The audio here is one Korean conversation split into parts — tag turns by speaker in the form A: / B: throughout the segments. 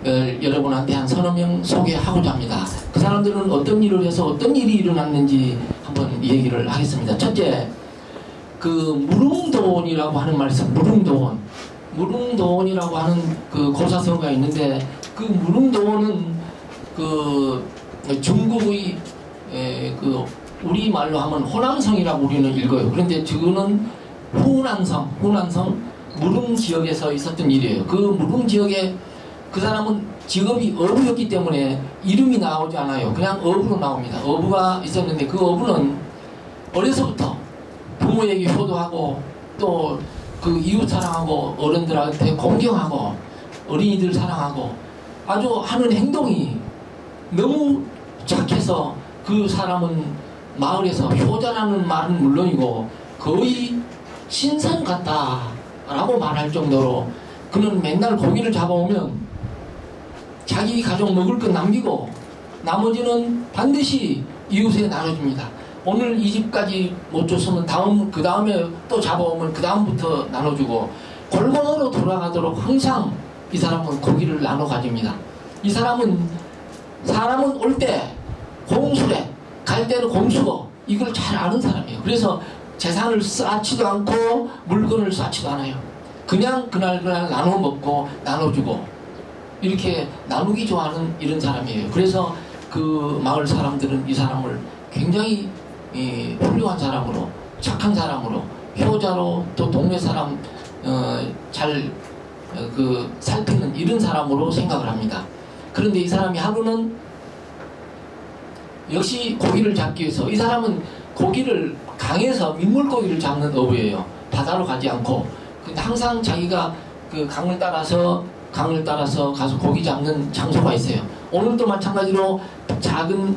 A: 여러분한테 한 서너 명 소개하고자 합니다. 그 사람들은 어떤 일을 해서 어떤 일이 일어났는지 한번 얘기를 하겠습니다. 첫째, 그 무릉도원이라고 하는 말이 있어요. 무릉도원. 무릉도원이라고 하는 그 고사성어가 있는데, 그 무릉도원은 그 중국의 그 우리말로 하면 호남성이라고 우리는 읽어요. 그런데 저거는 후난성 무릉 지역에서 있었던 일이에요. 그 무릉 지역에 그 사람은 직업이 어부였기 때문에 이름이 나오지 않아요. 그냥 어부로 나옵니다. 어부가 있었는데 그 어부는 어려서부터 부모에게 효도하고 또 그 이웃 사랑하고 어른들한테 공경하고 어린이들 사랑하고 아주 하는 행동이 너무 착해서 그 사람은 마을에서 효자라는 말은 물론이고 거의 신선 같다라고 말할 정도로 그는 맨날 고기를 잡아오면 자기 가족 먹을 것 남기고 나머지는 반드시 이웃에 나눠줍니다. 오늘 이 집까지 못 줬으면 그 다음에 또 잡아오면 그 다음부터 나눠주고 골고루 돌아가도록 항상 이 사람은 고기를 나눠 가집니다. 이 사람은 올 때 공수래, 갈 때는 공수고 이걸 잘 아는 사람이에요. 그래서 재산을 쌓지도 않고 물건을 쌓지도 않아요. 그냥 그날 나눠 먹고 나눠주고 이렇게 나누기 좋아하는 이런 사람이에요. 그래서 그 마을 사람들은 이 사람을 굉장히 훌륭한 사람으로, 착한 사람으로, 효자로, 또 동네 사람 잘 살피는 이런 사람으로 생각을 합니다. 그런데 이 사람이 하루는 역시 고기를 잡기 위해서, 이 사람은 고기를 강에서 민물고기를 잡는 어부예요. 바다로 가지 않고. 근데 항상 자기가 그 강을 따라서 가서 고기 잡는 장소가 있어요. 오늘도 마찬가지로 작은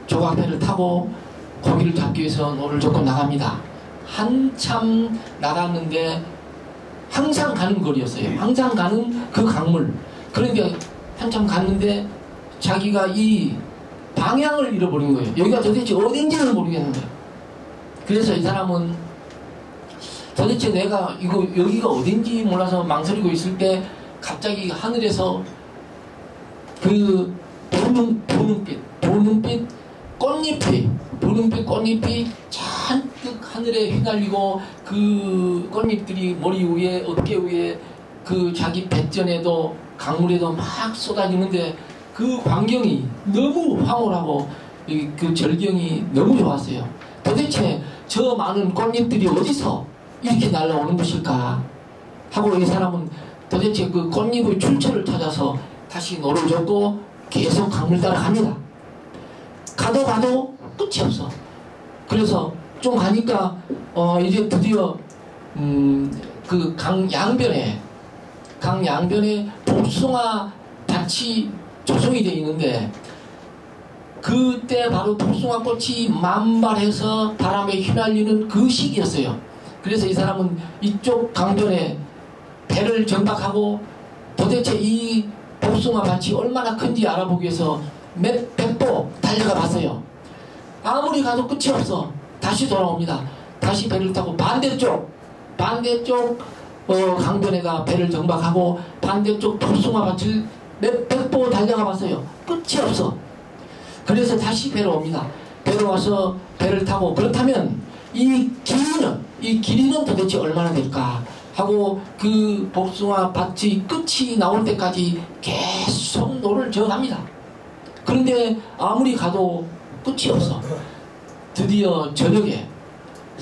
A: 조각배를 타고 고기를 잡기 위해서 노를 젓고 나갑니다. 한참 나갔는데 항상 가는 거리였어요. 항상 가는 그 강물. 그러니까 한참 갔는데 자기가 이 방향을 잃어버린 거예요. 여기가 도대체 어딘지를 모르겠는 거예요. 그래서 이 사람은 도대체 내가 여기가 어딘지 몰라서 망설이고 있을 때 갑자기 하늘에서 그 보눈빛 꽃잎이 잔뜩 하늘에 휘날리고 그 꽃잎들이 머리 위에 어깨 위에 그 자기 뱃전에도 강물에도 막 쏟아지는데 그 광경이 너무 황홀하고 그 절경이 너무 좋았어요. 도대체 저 많은 꽃잎들이 어디서 이렇게 날아오는 것일까 하고 이 사람은 도대체 그 꽃잎의 출처를 찾아서 다시 노를 젓고 계속 강물 따라 갑니다. 가도 끝이 없어. 그래서 좀 가니까 이제 드디어 그 강 양변에 복숭아 밭이 조성이 되어 있는데 그때 바로 복숭아 꽃이 만발해서 바람에 휘날리는 그 시기였어요. 그래서 이 사람은 이쪽 강변에 배를 정박하고 도대체 이 복숭아 밭이 얼마나 큰지 알아보기 위해서 몇 백보 달려가 봤어요. 아무리 가도 끝이 없어. 다시 돌아옵니다. 다시 배를 타고 반대쪽 강변에다 배를 정박하고 반대쪽 복숭아 밭을 몇 백보 달려가 봤어요. 끝이 없어. 그래서 다시 배로 옵니다. 배로 와서 배를 타고, 그렇다면 이 길이는 도대체 얼마나 될까 하고 그 복숭아 밭이 끝이 나올 때까지 계속 노를 저어갑니다. 그런데 아무리 가도 끝이 없어. 드디어 저녁에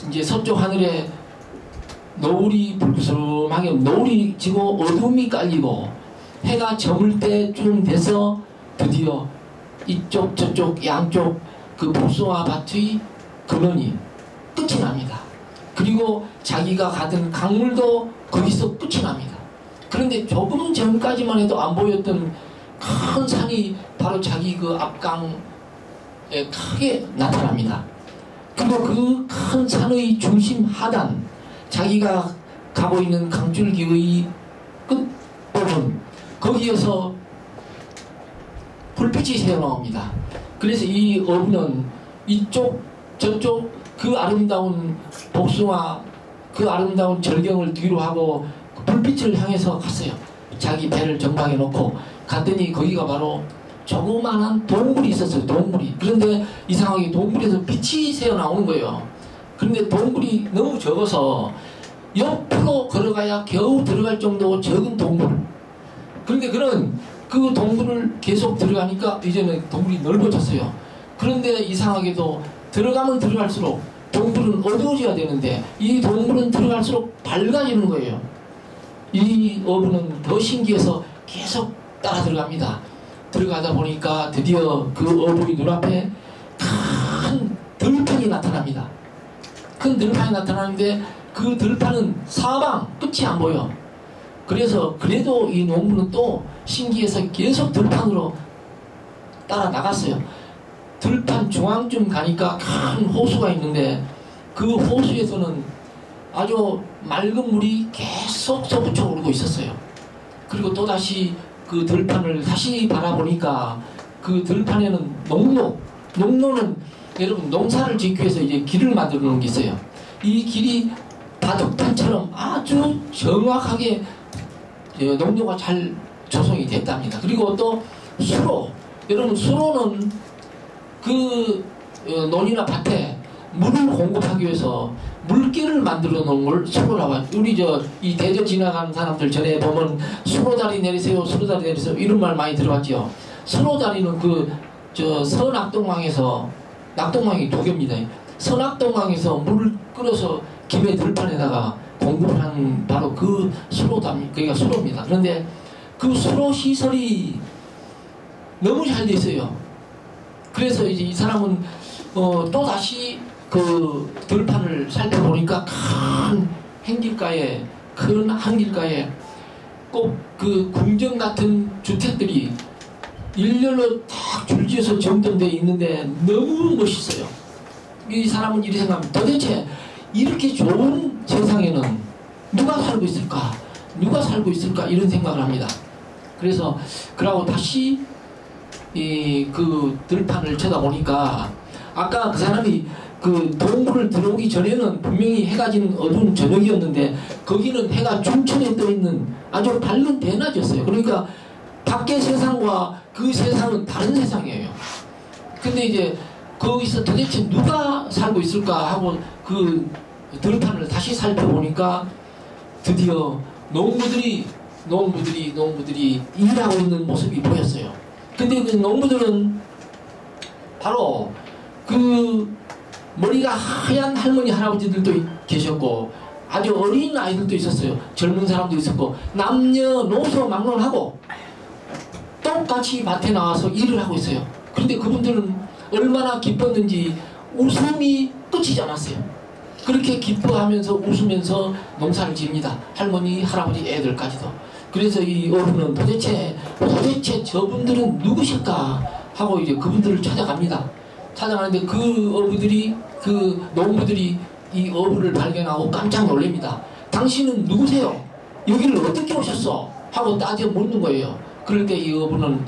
A: 이제 서쪽 하늘에 노을이 불그스름하게 노을이 지고 어둠이 깔리고 해가 저물 때쯤 돼서 드디어 이쪽 저쪽 양쪽 그 복숭아 밭의 근원이 끝이 납니다. 그리고 자기가 가던 강물도 거기서 끝이 납니다. 그런데 조금 전까지만 해도 안 보였던 큰 산이 바로 자기 그 앞강에 크게 나타납니다. 그리고 그 큰 산의 중심 하단, 자기가 가고 있는 강줄기의 끝부분, 거기에서 불빛이 새어나옵니다. 그래서 이 어부는 이쪽 저쪽 그 아름다운 복숭아, 그 아름다운 절경을 뒤로 하고 불빛을 향해서 갔어요. 자기 배를 정박해 놓고 갔더니 거기가 바로 조그마한 동굴이 있었어요. 동굴이. 그런데 이상하게 동굴에서 빛이 새어 나오는 거예요. 그런데 동굴이 너무 적어서 옆으로 걸어가야 겨우 들어갈 정도 적은 동굴. 그런데 그 동굴을 계속 들어가니까 이제는 동굴이 넓어졌어요. 그런데 이상하게도 들어가면 들어갈수록 동굴은 어두워져야 되는데 이 동굴은 들어갈수록 밝아지는 거예요. 이 어부는 더 신기해서 계속 따라 들어갑니다. 들어가다 보니까 드디어 그 어부의 눈앞에 큰 들판이 나타납니다. 큰 들판이 나타나는데 그 들판은 사방 끝이 안 보여. 그래서 그래도 이 농부는 또 신기해서 계속 들판으로 따라 나갔어요. 들판 중앙쯤 가니까 큰 호수가 있는데 그 호수에서는 아주 맑은 물이 계속 솟구쳐 오르고 있었어요. 그리고 또다시 그 들판을 다시 바라보니까 그 들판에는 농로는 여러분 농사를 짓기 위해서 이제 길을 만들어 놓은 게 있어요. 이 길이 바둑판처럼 아주 정확하게 농로가 잘 조성이 됐답니다. 그리고 또 수로, 여러분 수로는 그 논이나 밭에 물을 공급하기 위해서 물길을 만들어 놓은 걸 수로라고 하죠. 우리 이 대저 지나가는 사람들 전에 보면 수로다리 내리세요, 수로다리 내리세요 이런 말 많이 들어봤죠. 수로다리는 서낙동강에서, 낙동강이 두 개입니다. 서낙동강에서 물을 끌어서 김해 들판에다가 공급을 한 바로 그 수로답니다. 그게 수로입니다. 그런데 그 수로 시설이 너무 잘 돼 있어요. 그래서 이제 이 사람은 또 다시 그 들판을 살펴보니까 큰 한길가에 꼭 그 궁전 같은 주택들이 일렬로 딱 줄지어서 정돈되어 있는데 너무 멋있어요. 이 사람은 이렇게 생각합니다. 도대체 이렇게 좋은 세상에는 누가 살고 있을까? 누가 살고 있을까? 이런 생각을 합니다. 그래서 그러고 다시 그 들판을 쳐다보니까 아까 그 사람이 그 동굴을 들어오기 전에는 분명히 해가 지는 어두운 저녁이었는데 거기는 해가 중천에 떠있는 아주 밝은 대낮이었어요. 그러니까 밖의 세상과 그 세상은 다른 세상이에요. 근데 이제 거기서 도대체 누가 살고 있을까 하고 그 들판을 다시 살펴보니까 드디어 농부들이 일하고 있는 모습이 보였어요. 근데 그 농부들은 바로 그 머리가 하얀 할머니 할아버지들도 계셨고 아주 어린 아이들도 있었어요. 젊은 사람도 있었고 남녀노소 막론하고 똑같이 밭에 나와서 일을 하고 있어요. 그런데 그분들은 얼마나 기뻤는지 웃음이 끝이지 않았어요. 그렇게 기뻐하면서 웃으면서 농사를 지읍니다. 할머니, 할아버지, 애들까지도. 그래서 이 어부는 도대체 저분들은 누구실까 하고 이제 그분들을 찾아갑니다. 찾아가는데 그 농부들이 이 어부를 발견하고 깜짝 놀랍니다. 당신은 누구세요? 여기를 어떻게 오셨어? 하고 따져 묻는 거예요. 그럴 때 이 어부는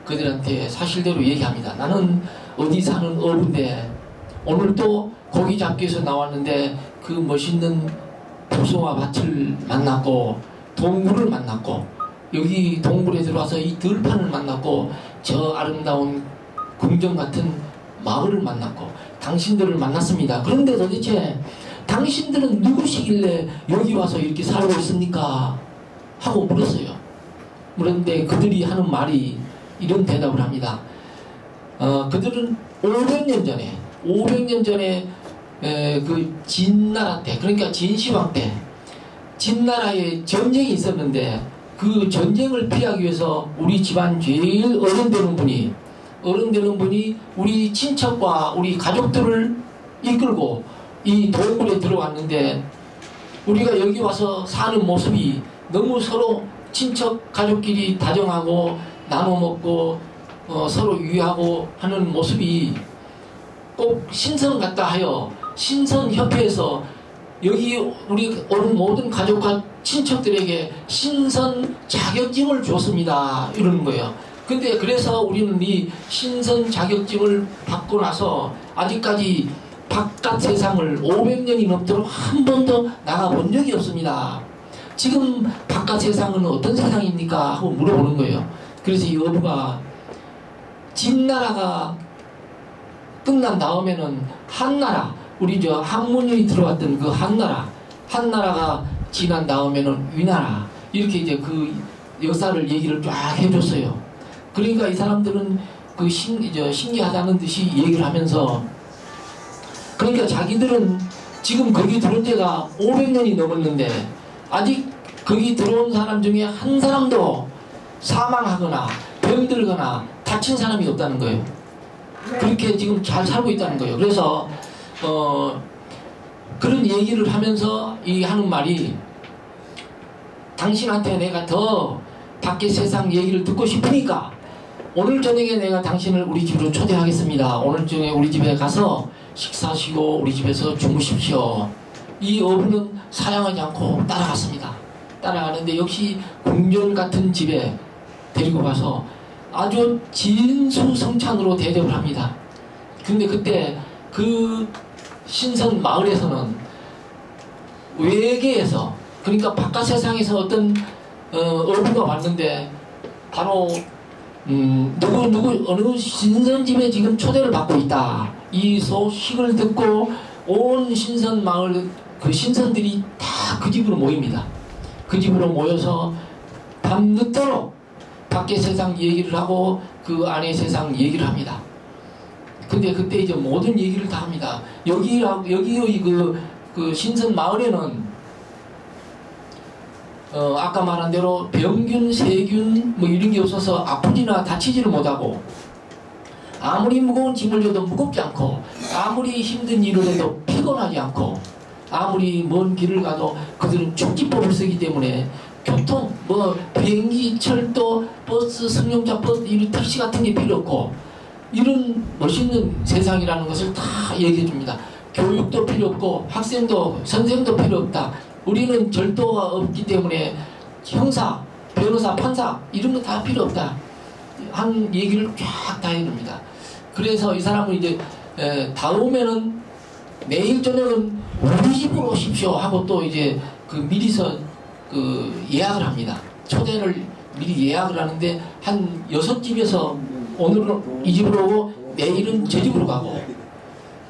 A: 그들한테 사실대로 얘기합니다. 나는 어디 사는 어부인데 오늘 또 고기 잡기 위해서 나왔는데 그 멋있는 부소와 밭을 만났고 동굴을 만났고 여기 동굴에 들어와서 이 들판을 만났고 저 아름다운 궁전 같은 마을을 만났고 당신들을 만났습니다. 그런데 도대체 당신들은 누구시길래 여기 와서 이렇게 살고 있습니까? 하고 물었어요. 그런데 그들이 하는 말이 이런 대답을 합니다. 그들은 500년 전에 그 진나라 때, 그러니까 진시황 때 진나라에 전쟁이 있었는데 그 전쟁을 피하기 위해서 우리 집안 제일 어른되는 분이 우리 친척과 우리 가족들을 이끌고 이 동굴에 들어왔는데 우리가 여기 와서 사는 모습이 너무 서로 친척 가족끼리 다정하고 나눠 먹고 서로 유의하고 하는 모습이 꼭 신선 같다 하여 신선협회에서 여기 우리 오는 모든 가족과 친척들에게 신선 자격증을 줬습니다. 이러는 거예요. 근데 그래서 우리는 이 신선 자격증을 받고 나서 아직까지 바깥 세상을 500년이 넘도록 한 번도 나가본 적이 없습니다. 지금 바깥 세상은 어떤 세상입니까? 하고 물어보는 거예요. 그래서 이 어부가 진나라가 끝난 다음에는 한나라, 우리 저 한문이 들어왔던 그 한나라가 지난 다음에는 위나라, 이렇게 이제 그 역사를 얘기를 쫙 해줬어요. 그러니까 이 사람들은 그 신기하다는 듯이 얘기를 하면서, 그러니까 자기들은 지금 거기 들어온 지가 500년이 넘었는데 아직 거기 들어온 사람 중에 한 사람도 사망하거나 병들거나 다친 사람이 없다는 거예요. 그렇게 지금 잘 살고 있다는 거예요. 그래서 그런 얘기를 하면서 이 하는 말이, 당신한테 내가 더 밖에 세상 얘기를 듣고 싶으니까 오늘 저녁에 내가 당신을 우리 집으로 초대하겠습니다. 오늘 저녁에 우리 집에 가서 식사하시고 우리 집에서 주무십시오. 이 어부는 사양하지 않고 따라갔습니다. 따라가는데 역시 궁전 같은 집에 데리고 가서 아주 진수성찬으로 대접을 합니다. 근데 그때 그 신선 마을에서는 외계에서, 그러니까 바깥 세상에서 어떤 어부가 왔는데 바로 어느 신선집에 지금 초대를 받고 있다, 이 소식을 듣고 온 신선 마을 그 신선들이 다 그 집으로 모입니다. 그 집으로 모여서 밤늦도록 밖에 세상 얘기를 하고 그 안에 세상 얘기를 합니다. 근데 그때 이제 모든 얘기를 다 합니다. 여기의 그 신선 마을에는 아까 말한 대로 병균, 세균 뭐 이런 게 없어서 아프지나 다치지를 못하고, 아무리 무거운 짐을 져도 무겁지 않고, 아무리 힘든 일을 해도 피곤하지 않고, 아무리 먼 길을 가도 그들은 축지법을 쓰기 때문에 교통, 뭐 비행기, 철도, 버스, 승용차, 버스, 이런 택시 같은 게 필요 없고, 이런 멋있는 세상이라는 것을 다 얘기해 줍니다. 교육도 필요 없고 학생도 선생도 필요 없다. 우리는 절도가 없기 때문에 형사, 변호사, 판사 이런 거 다 필요 없다. 한 얘기를 쫙 다 해줍니다. 그래서 이 사람은 이제 다음에는 내일 저녁은 우리 집으로 오십시오 하고 또 이제 그 미리서 그 예약을 합니다. 초대를 미리 예약을 하는데 한 6집에서 오늘은 이 집으로 오고 내일은 저 집으로 가고,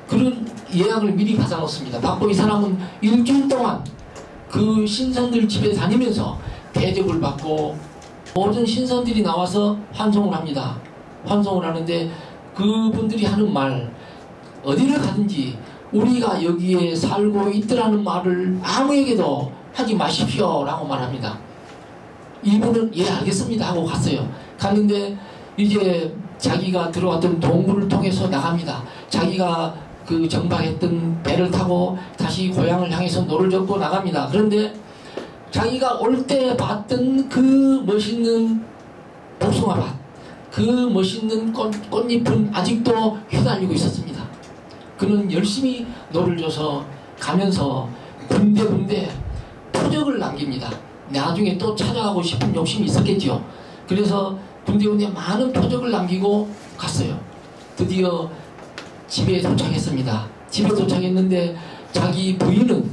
A: 그런 예약을 미리 받아놓습니다. 받고 이 사람은 일주일 동안 그 신선들 집에 다니면서 대접을 받고, 모든 신선들이 나와서 환송을 합니다. 환송을 하는데 그분들이 하는 말, 어디를 가든지 우리가 여기에 살고 있더라는 말을 아무에게도 하지 마십시오 라고 말합니다. 이분은 예 알겠습니다 하고 갔어요. 갔는데 이제 자기가 들어왔던 동굴을 통해서 나갑니다. 자기가 그 정박했던 배를 타고 다시 고향을 향해서 노를 젓고 나갑니다. 그런데 자기가 올 때 봤던 그 멋있는 복숭아밭, 그 멋있는 꽃잎은 아직도 휘날리고 있었습니다. 그는 열심히 노를 져서 가면서 군데군데 표적을 남깁니다. 나중에 또 찾아가고 싶은 욕심이 있었겠죠. 그래서 군데군데 많은 표적을 남기고 갔어요. 드디어 집에 도착했습니다. 집에 도착했는데 자기 부인은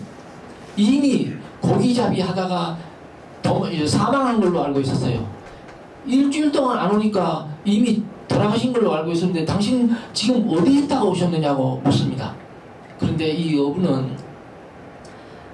A: 이미 고기잡이 하다가 사망한 걸로 알고 있었어요. 일주일 동안 안 오니까 이미 돌아가신 걸로 알고 있었는데 당신 지금 어디 있다가 오셨느냐고 묻습니다. 그런데 이 어부는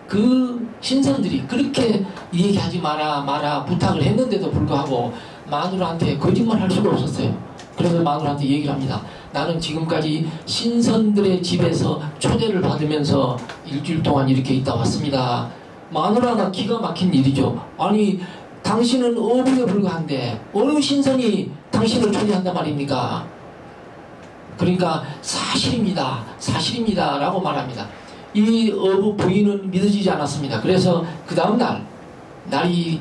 A: 그 신선들이 그렇게 얘기하지 마라 부탁을 했는데도 불구하고 마누라한테 거짓말 할 수가 없었어요. 그래서 마누라한테 얘기를 합니다. 나는 지금까지 신선들의 집에서 초대를 받으면서 일주일 동안 이렇게 있다 왔습니다. 마누라가 기가 막힌 일이죠. 아니 당신은 어부에 불과한데 어느 신선이 당신을 초대한단 말입니까? 그러니까 사실입니다 라고 말합니다. 이 어부 부인은 믿어지지 않았습니다. 그래서 그 다음날 날이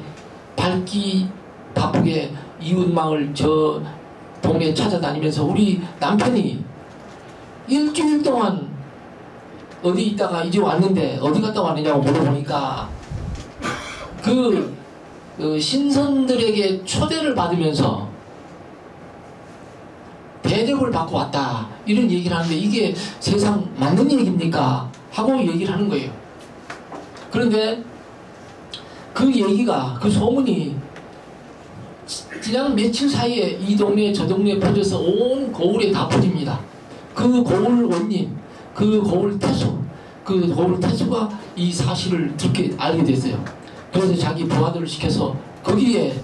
A: 밝기 바쁘게 이웃마을 저 동네 찾아다니면서 우리 남편이 일주일 동안 어디 있다가 이제 왔는데 어디 갔다 왔느냐고 물어보니까 그 신선들에게 초대를 받으면서 대접을 받고 왔다 이런 얘기를 하는데 이게 세상 맞는 얘기입니까? 하고 얘기를 하는 거예요. 그런데 그 얘기가, 그 소문이 지난 며칠 사이에 이 동네 저 동네에 퍼져서 온 고을에 다 퍼집니다. 그 고을 원님, 그 고을 태수, 그 고을 태수가 이 사실을 듣게 알게 됐어요. 그래서 자기 부하들을 시켜서 거기에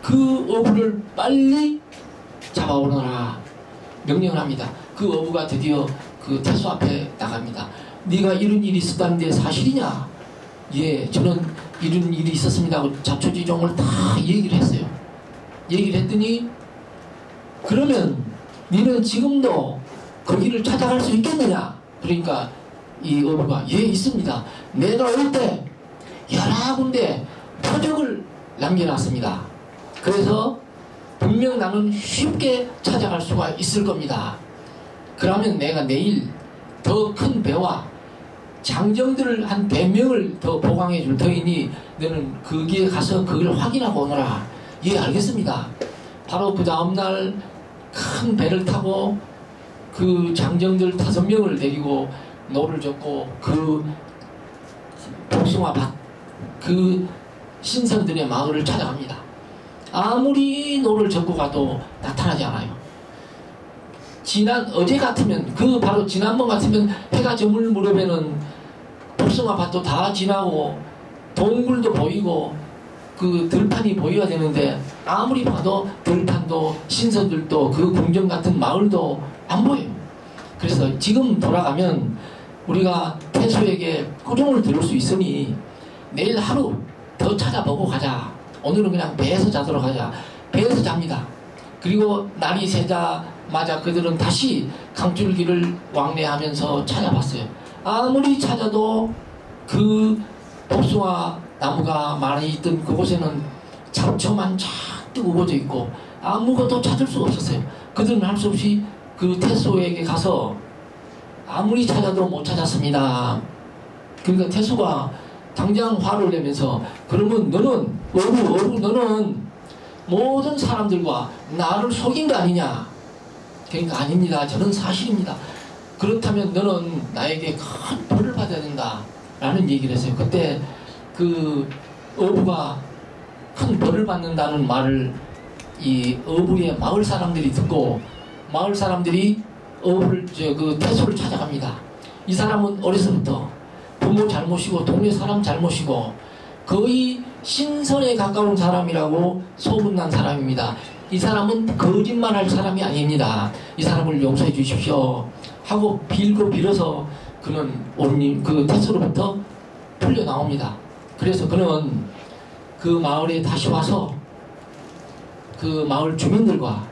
A: 그 어부를 빨리 잡아오너라 명령을 합니다. 그 어부가 드디어 그 태수 앞에 나갑니다. 네가 이런 일이 있었다는데 사실이냐? 예, 저는 이런 일이 있었습니다 하고 자초지종을 다 얘기를 했어요. 얘기를 했더니 그러면 너는 지금도 거기를 찾아갈 수 있겠느냐? 그러니까 이 어부가 예, 있습니다. 내가 올 때 여러 군데 표적을 남겨놨습니다. 그래서 분명 나는 쉽게 찾아갈 수가 있을 겁니다. 그러면 내가 내일 더 큰 배와 장정들을 한 100명을 더 보강해 줄 터이니 너는 거기에 가서 그걸 확인하고 오너라. 예, 알겠습니다. 바로 그 다음날 큰 배를 타고 그 장정들 5명을 데리고 노를 젓고 그 복숭아밭, 그 신선들의 마을을 찾아갑니다. 아무리 노를 젓고 가도 나타나지 않아요. 어제 같으면, 바로 지난번 같으면 해가 저물 무렵에는 복숭아밭도 다 지나고 동굴도 보이고 그 들판이 보여야 되는데 아무리 봐도 들판도 신선들도 그 궁전 같은 마을도 안 보여요. 그래서 지금 돌아가면 우리가 태수에게 꾸중을 들을 수 있으니 내일 하루 더 찾아보고 가자. 오늘은 그냥 배에서 자도록 하자. 배에서 잡니다. 그리고 날이 새자마자 그들은 다시 강줄기를 왕래하면서 찾아봤어요. 아무리 찾아도 그 복숭아 나무가 많이 있던 그곳에는 잡초만 잔뜩 우거져 있고 아무것도 찾을 수가 없었어요. 그들은 할 수 없이 그 태수에게 가서 아무리 찾아도 못 찾았습니다. 그러니까 태수가 당장 화를 내면서 그러면 너는 어부 너는 모든 사람들과 나를 속인 거 아니냐? 그러니까 아닙니다. 저는 사실입니다. 그렇다면 너는 나에게 큰 벌을 받아야 된다 라는 얘기를 했어요. 그때 그 어부가 큰 벌을 받는다는 말을 이 어부의 마을 사람들이 듣고 마을 사람들이 어부를 그 태수를 찾아갑니다. 이 사람은 어려서부터 부모 잘못이고 동네 사람 잘못이고 거의 신선에 가까운 사람이라고 소문난 사람입니다. 이 사람은 거짓말할 사람이 아닙니다. 이 사람을 용서해 주십시오 하고 빌고 빌어서 그는 원님 그 태수로부터 풀려 나옵니다. 그래서 그는 그 마을에 다시 와서 그 마을 주민들과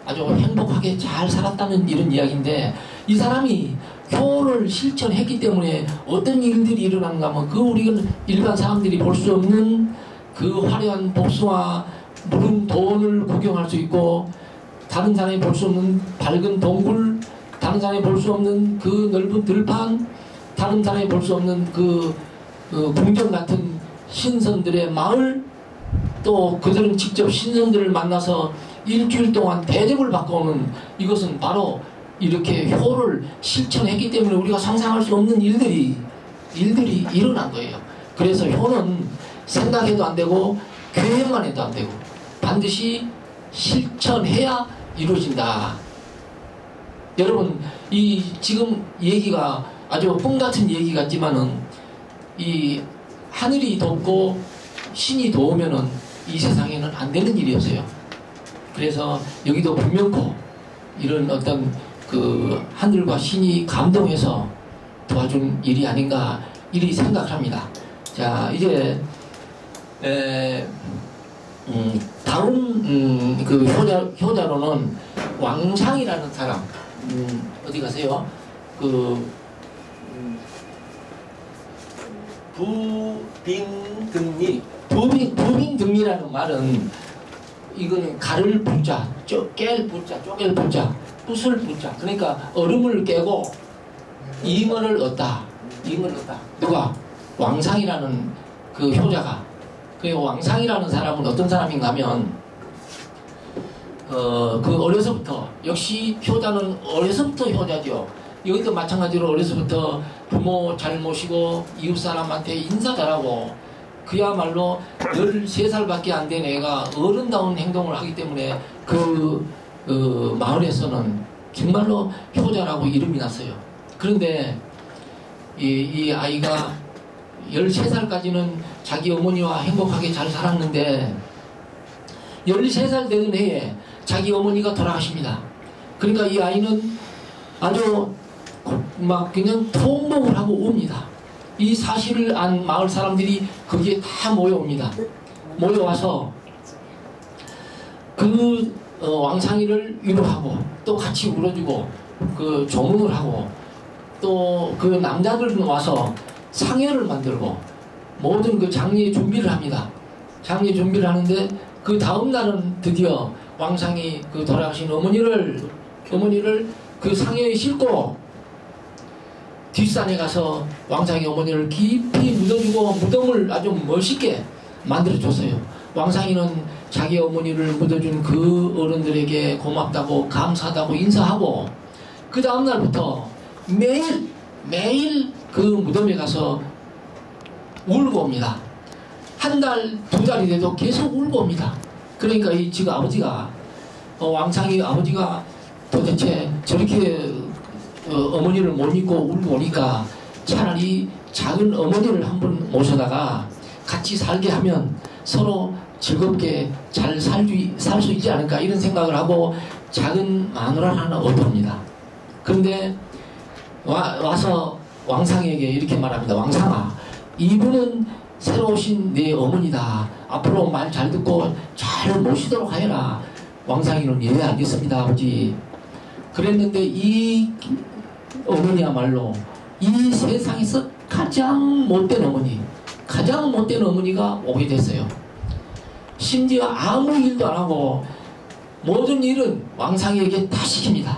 A: 아주 행복하게 잘 살았다는 이런 이야기인데 이 사람이 효를 실천했기 때문에 어떤 일들이 일어난가 하면 그 우리가 일반 사람들이 볼 수 없는 그 화려한 복숭아 무릉도원을 구경할 수 있고 다른 사람이 볼 수 없는 밝은 동굴, 다른 사람이 볼 수 없는 그 넓은 들판, 다른 사람이 볼 수 없는 그 궁전 같은 신선들의 마을, 또 그들은 직접 신선들을 만나서 일주일 동안 대접을 받고 오는, 이것은 바로 이렇게 효를 실천했기 때문에 우리가 상상할 수 없는 일들이 일어난 거예요. 그래서 효는 생각해도 안 되고 계획만 해도 안 되고 반드시 실천해야 이루어진다. 여러분, 이 지금 얘기가 아주 꿈 같은 얘기 같지만은 이 하늘이 돕고 신이 도우면은 이 세상에는 안 되는 일이었어요. 그래서 여기도 분명코 이런 어떤 그 하늘과 신이 감동해서 도와준 일이 아닌가 이리 생각합니다. 자, 이제 다음 그 효자로는 왕상이라는 사람, 어디 가세요? 그 부빙등리라는 말은 이거는 가를 부자, 깰 부자, 쪼갤 부자, 부술 부자. 그러니까 얼음을 깨고 임원을 얻다. 누가? 왕상이라는 그 효자가. 그 왕상이라는 사람은 어떤 사람인가 하면 그 어려서부터, 역시 효자는 어려서부터 효자죠. 여기도 마찬가지로 어려서부터 부모 잘 모시고 이웃 사람한테 인사 잘하고 그야말로 13살밖에 안 된 애가 어른다운 행동을 하기 때문에 마을에서는 정말로 효자라고 이름이 났어요. 그런데 이 아이가 13살까지는 자기 어머니와 행복하게 잘 살았는데 13살 되는 해에 자기 어머니가 돌아가십니다. 그러니까 이 아이는 아주 막 그냥 통곡을 하고 옵니다. 이 사실을 안 마을 사람들이 거기에 다 모여옵니다. 모여와서 왕상이를 위로하고 또 같이 울어주고 조문을 하고 또 남자들은 와서 상여를 만들고 모든 장례 준비를 합니다. 장례 준비를 하는데 그 다음 날은 드디어 왕상이 돌아가신 어머니를 그 상여에 싣고 뒷산에 가서 왕상이 어머니를 깊이 묻어주고 무덤을 아주 멋있게 만들어줬어요. 왕상이는 자기 어머니를 묻어준 그 어른들에게 고맙다고 감사하다고 인사하고 그 다음날부터 매일 그 무덤에 가서 울고 옵니다. 한 달, 두 달이 돼도 계속 울고 옵니다. 그러니까 지금 아버지가 왕상이 아버지가 도대체 저렇게 어머니를 못 잊고 울고 오니까 차라리 작은 어머니를 한번 모셔다가 같이 살게 하면 서로 즐겁게 잘 살 수 있지 않을까 이런 생각을 하고 작은 마누라를 하나 얻어옵니다. 그런데 와서 왕상에게 이렇게 말합니다. 왕상아, 이분은 새로 오신 내 어머니다. 앞으로 말 잘 듣고 잘 모시도록 하여라. 왕상이는 예 알겠습니다 아버지. 그랬는데 이 어머니야말로 이 세상에서 가장 못된 어머니가 오게 됐어요. 심지어 아무 일도 안 하고 모든 일은 왕상이에게 다 시킵니다.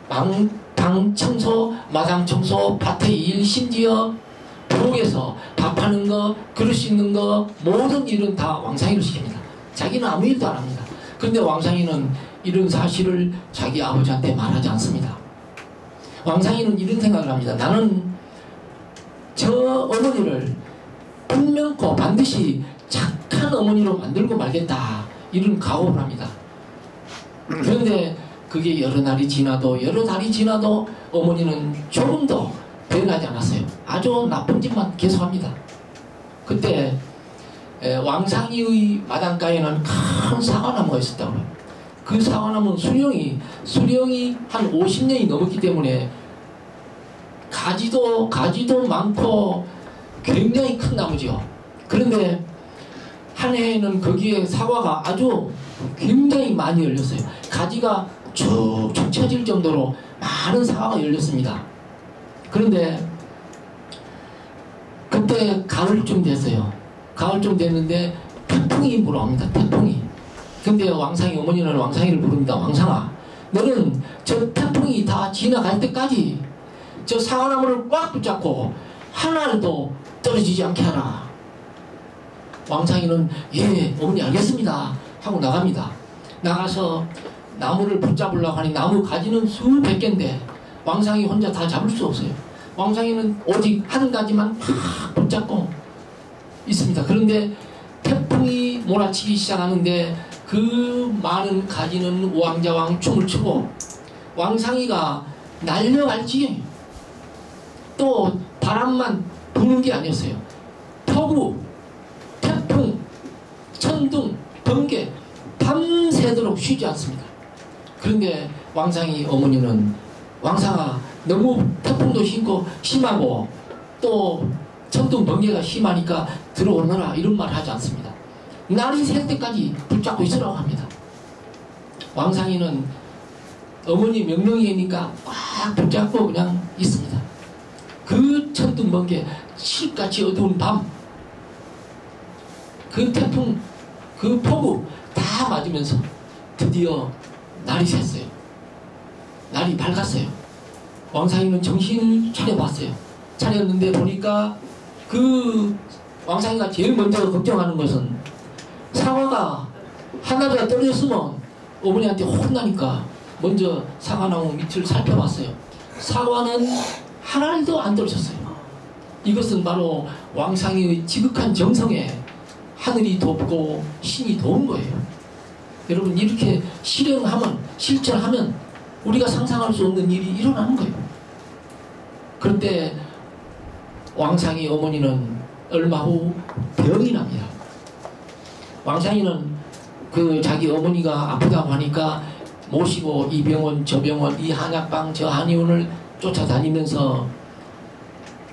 A: 방 청소, 마당 청소, 밭의 일, 심지어 부엌에서 밥하는 거, 그릇 씻는 거 모든 일은 다 왕상이를 시킵니다. 자기는 아무 일도 안 합니다. 그런데 왕상이는 이런 사실을 자기 아버지한테 말하지 않습니다. 왕상이는 이런 생각을 합니다. 나는 저 어머니를 분명코 반드시 착한 어머니로 만들고 말겠다. 이런 각오를 합니다. 그런데 그게 여러 달이 지나도 어머니는 조금도 변하지 않았어요. 아주 나쁜 짓만 계속합니다. 그때 왕상이의 마당가에는 큰 사과나무가 있었다고요. 그 사과나무는 수령이 한 50년이 넘었기 때문에 가지도 많고 굉장히 큰 나무죠. 그런데 한 해에는 거기에 사과가 아주 굉장히 많이 열렸어요. 가지가 쭉쭉 쳐질 정도로 많은 사과가 열렸습니다. 그런데 그때 가을쯤 됐어요. 가을쯤 됐는데 태풍이 불어옵니다. 태풍이. 근데 왕상이 어머니는 왕상이를 부릅니다. 왕상아, 너는 저 태풍이 다 지나갈 때까지 저 사과나무를 꽉 붙잡고 하나도 떨어지지 않게 하라. 왕상이는 예 어머니 알겠습니다 하고 나갑니다. 나가서 나무를 붙잡으려고 하니 나무 가지는 수백 개인데 왕상이 혼자 다 잡을 수 없어요. 왕상이는 오직 한 가지만 다 붙잡고 있습니다. 그런데 태풍이 몰아치기 시작하는데 그 많은 가지는 왕자왕 춤을 추고 왕상이가 날려갈 지경이에요. 또 바람만 부는 게 아니었어요. 폭우, 태풍, 천둥, 번개 밤새도록 쉬지 않습니다. 그런데 왕상이 어머니는 왕상아 너무 태풍도 심하고 또 천둥 번개가 심하니까 들어오너라 이런 말 하지 않습니다. 날이 새 때까지 붙잡고 있으라고 합니다. 왕상이는 어머니 명령이니까 꽉 붙잡고 그냥 있습니다. 그 천둥 번개 실같이 어두운 밤 그 태풍 그 폭우 다 맞으면서 드디어 날이 샜어요. 날이 밝았어요. 왕상이는 정신을 차려봤어요. 차렸는데 보니까 그 왕상이가 제일 먼저 걱정하는 것은 사과가 하나가 떨어졌으면 어머니한테 혼나니까 먼저 사과나무 밑을 살펴봤어요. 사과는 하나도 안 떨어졌어요. 이것은 바로 왕상이의 지극한 정성에 하늘이 돕고 신이 도운 거예요. 여러분 이렇게 실행하면 실천하면 우리가 상상할 수 없는 일이 일어나는 거예요. 그런데 왕상이 어머니는 얼마 후 병이 납니다. 왕상이는 그 자기 어머니가 아프다고 하니까 모시고 이 병원 저 병원 이 한약방 저 한의원을 쫓아다니면서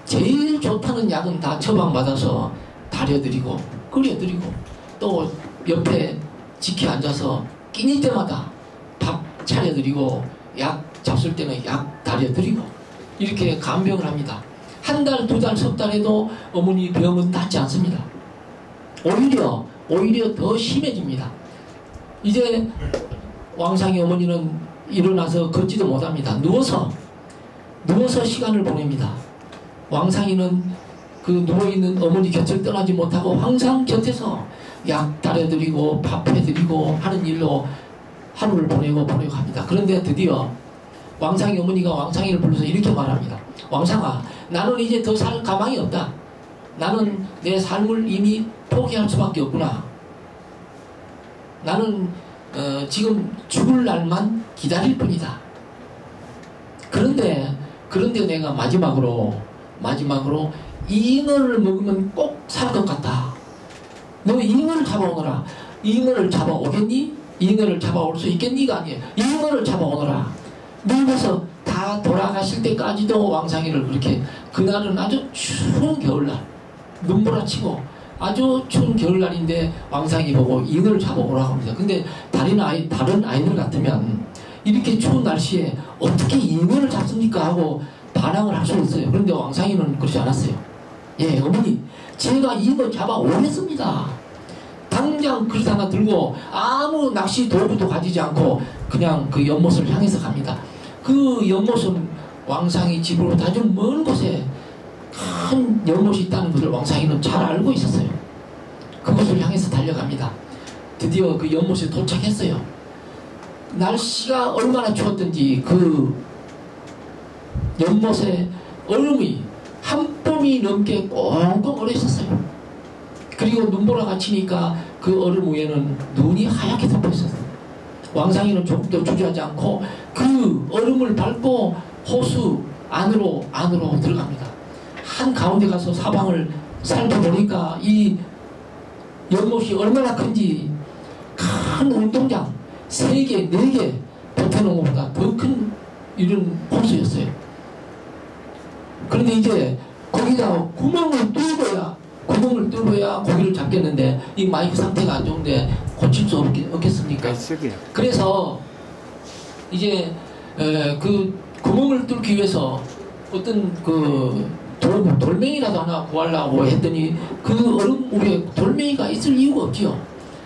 A: 제일 좋다는 약은 다 처방받아서 다려드리고 끓여드리고 또 옆에 지켜 앉아서 끼니 때마다 밥 차려드리고 약 잡술 때는 약 다려드리고 이렇게 간병을 합니다. 한 달, 두 달, 석 달에도 어머니 병은 낫지 않습니다. 오히려 더 심해집니다. 이제 왕상의 어머니는 일어나서 걷지도 못합니다. 누워서 시간을 보냅니다. 왕상이는 그 누워있는 어머니 곁을 떠나지 못하고 항상 곁에서 약 다려드리고 밥 해드리고 하는 일로 하루를 보내고 합니다. 그런데 드디어 왕상이 어머니가 왕상이를 불러서 이렇게 말합니다. 왕상아, 나는 이제 더 살 가망이 없다. 나는 내 삶을 이미 포기할 수밖에 없구나. 나는 지금 죽을 날만 기다릴 뿐이다. 그런데 내가 마지막으로 잉어를 먹으면 꼭 살 것 같다. 너 잉어를 잡아오너라. 잉어를 잡아오겠니? 잉어를 잡아올 수 있겠니가 아니에요. 잉어를 잡아오너라. 늙어서 다 돌아가실 때까지도 왕상이를 그렇게, 그날은 아주 추운 겨울날, 눈보라치고 아주 추운 겨울날인데 왕상이 보고 잉어를 잡아오라고 합니다. 근데 다른 아이들 같으면 이렇게 추운 날씨에 어떻게 잉어를 잡습니까 하고 반항을 할 수 있어요. 그런데 왕상이는 그렇지 않았어요. 예, 어머니, 제가 잉어 잡아오겠습니다. 당장 그릇 하나 들고 아무 낚시 도구도 가지지 않고 그냥 그 연못을 향해서 갑니다. 그 연못은 왕상이 집으로부터 아주 먼 곳에 큰 연못이 있다는 것을 왕상이는 잘 알고 있었어요. 그곳을 향해서 달려갑니다. 드디어 그 연못에 도착했어요. 날씨가 얼마나 추웠던지 그 연못에 얼음이 한 뼘이 넘게 꽁꽁 얼어 있었어요. 그리고 눈보라가 치니까 그 얼음 위에는 눈이 하얗게 덮여 있었어요. 왕상이는 조금도 주저하지 않고 그 얼음을 밟고 호수 안으로 들어갑니다. 한 가운데 가서 사방을 살펴보니까 이 연못이 얼마나 큰지 큰 운동장 3개, 4개 버텨놓은 것보다 더 큰 이런 호수였어요. 그런데 이제 거기다 구멍을 뚫어야 고기를 잡겠는데 이 마이크 상태가 안 좋은데 고칠 수 없겠습니까? 그래서 이제 그 구멍을 뚫기 위해서 어떤 그 돌멩이라도 하나 구하려고 했더니 그 얼음 위에 돌멩이가 있을 이유가 없지요.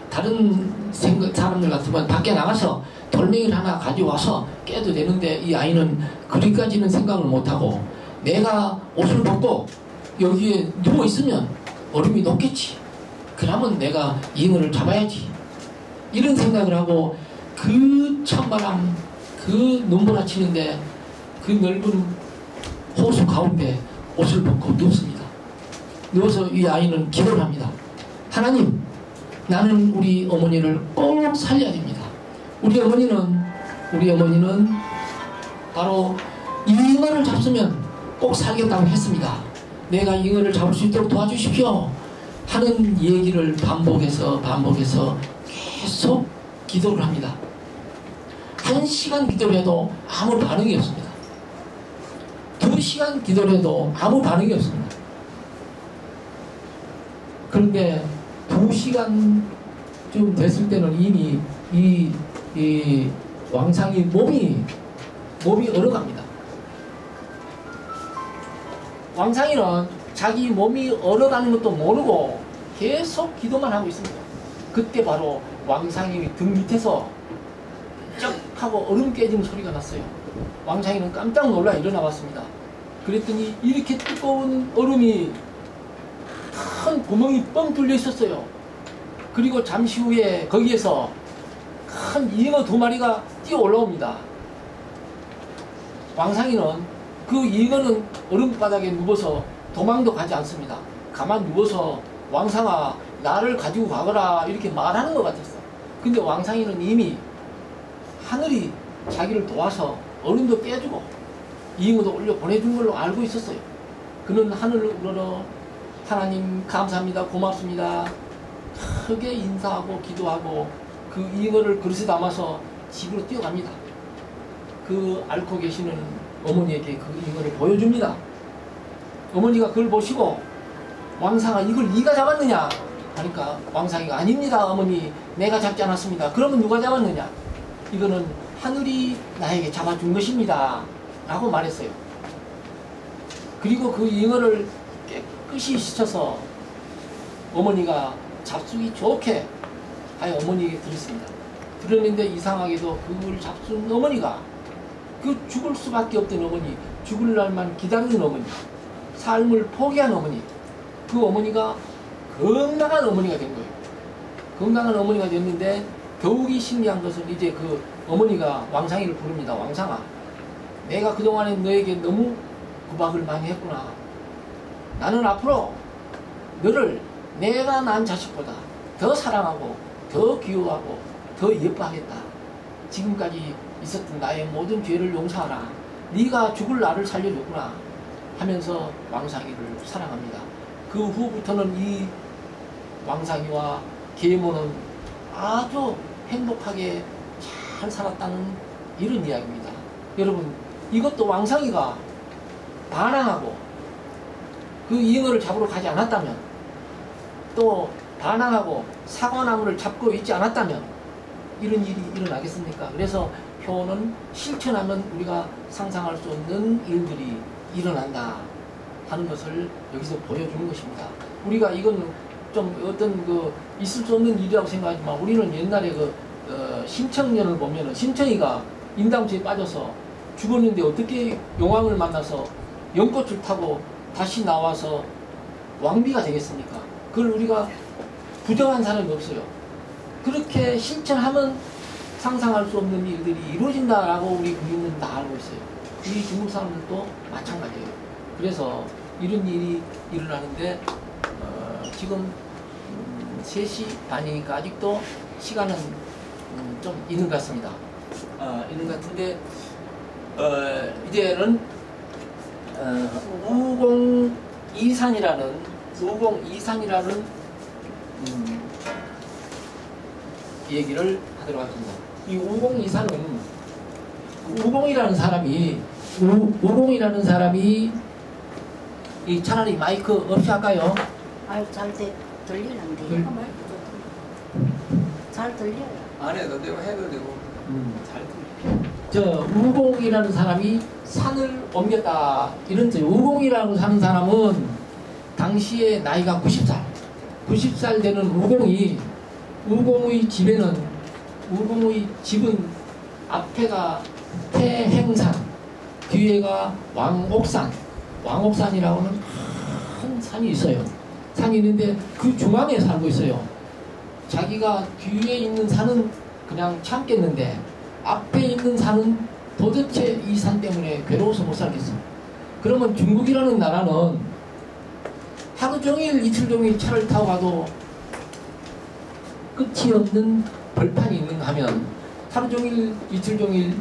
A: 다른 사람들 같으면 밖에 나가서 돌멩이를 하나 가져와서 깨도 되는데 이 아이는 그리까지는 생각을 못하고 내가 옷을 벗고 여기에 누워있으면 얼음이 녹겠지. 그러면 내가 잉어를 잡아야지. 이런 생각을 하고 그 찬바람, 그 눈보라 치는데 그 넓은 호수 가운데 옷을 벗고 누웠습니다. 누워서 이 아이는 기도를 합니다. 하나님, 나는 우리 어머니를 꼭 살려야 됩니다. 우리 어머니는 바로 잉어를 잡으면 꼭 살겠다고 했습니다. 내가 잉어를 잡을 수 있도록 도와주십시오 하는 얘기를 반복해서 계속 기도를 합니다. 1시간 기도를 해도 아무 반응이 없습니다. 2시간 기도를 해도 아무 반응이 없습니다. 그런데 2시간쯤 됐을 때는 이미 이 왕상이 몸이 얼어갑니다. 왕상이는 자기 몸이 얼어가는 것도 모르고 계속 기도만 하고 있습니다. 그때 바로 왕상이 등 밑에서 쩍 하고 얼음 깨지는 소리가 났어요. 왕상이는 깜짝 놀라 일어나 봤습니다. 그랬더니 이렇게 뜨거운 얼음이 큰 구멍이 뻥 뚫려 있었어요. 그리고 잠시 후에 거기에서 큰 잉어 2마리가 뛰어 올라옵니다. 왕상이는 그 잉어는 얼음바닥에 누워서 도망도 가지 않습니다. 가만 누워서 왕상아 나를 가지고 가거라 이렇게 말하는 것 같았어. 근데 왕상이는 이미 하늘이 자기를 도와서 얼음도 깨주고 이응도 올려 보내준 걸로 알고 있었어요. 그는 하늘을 우러러 하나님 감사합니다, 고맙습니다 크게 인사하고 기도하고 그 이응어를 그릇에 담아서 집으로 뛰어갑니다. 그 앓고 계시는 어머니에게 그 이응어를 보여줍니다. 어머니가 그걸 보시고 왕상아 이걸 네가 잡았느냐 하니까 왕상이가 아닙니다 어머니 내가 잡지 않았습니다. 그러면 누가 잡았느냐? 이거는 하늘이 나에게 잡아준 것입니다 라고 말했어요. 그리고 그 잉어를 깨끗이 씻어서 어머니가 잡수기 좋게 하여 어머니에게 드렸습니다. 그러는데 이상하게도 그걸 잡순 어머니가 그 죽을 수밖에 없던 어머니, 죽을 날만 기다리는 어머니, 삶을 포기한 어머니, 그 어머니가 건강한 어머니가 된 거예요. 건강한 어머니가 됐는데 더욱이 신기한 것은 이제 그 어머니가 왕상이를 부릅니다. 왕상아, 내가 그동안에 너에게 너무 구박을 많이 했구나. 나는 앞으로 너를 내가 난 자식보다 더 사랑하고 더 귀여워하고 더 예뻐하겠다. 지금까지 있었던 나의 모든 죄를 용서하라. 네가 죽을 나를 살려줬구나 하면서 왕상이를 사랑합니다. 그 후부터는 이 왕상이와 계모는 아주 행복하게 잘 살았다는 이런 이야기입니다. 여러분, 이것도 왕상이가 반항하고 그 이응어를 잡으러 가지 않았다면, 또 반항하고 사과나무를 잡고 있지 않았다면 이런 일이 일어나겠습니까? 그래서 효는 실천하면 우리가 상상할 수 없는 일들이 일어난다 하는 것을 여기서 보여주는 것입니다. 우리가 이건 좀 어떤 그 있을 수 없는 일이라고 생각하지만, 우리는 옛날에 그 심청년을 보면은 심청이가 인당주에 빠져서 죽었는데 어떻게 용왕을 만나서 연꽃을 타고 다시 나와서 왕비가 되겠습니까? 그걸 우리가 부정한 사람이 없어요. 그렇게 실천하면 상상할 수 없는 일들이 이루어진다라고 우리 국민은 다 알고 있어요. 우리 중국 사람들도 마찬가지예요. 그래서 이런 일이 일어나는데 지금 3시 반이니까 아직도 시간은 좀 있는 것 같습니다. 있는 것 같은데 이제는 우공이산이라는 얘기를 하도록 하겠습니다. 이 우공이산은 우공이라는 사람이 이 차라리 마이크 없이 할까요?
B: 아유, 잘 들리는데. 잘 들려요.
C: 안 해도 되고 해도 되고 잘
A: 저 우공이라는 사람이 산을 옮겼다 이런 뜻이에요. 우공이라고 사는 사람은 당시에 나이가 90살 되는 우공의 집은 앞에가 태행산, 뒤에가 왕옥산이라고 하는 큰 산이 있어요. 산이 있는데 그 중앙에 살고 있어요. 자기가 뒤에 있는 산은 그냥 참겠는데 앞에 있는 산은 도대체 이 산 때문에 괴로워서 못 살겠어. 그러면 중국이라는 나라는 하루 종일 이틀 종일 차를 타고 가도 끝이 없는 벌판이 있는가 하면, 하루 종일 이틀 종일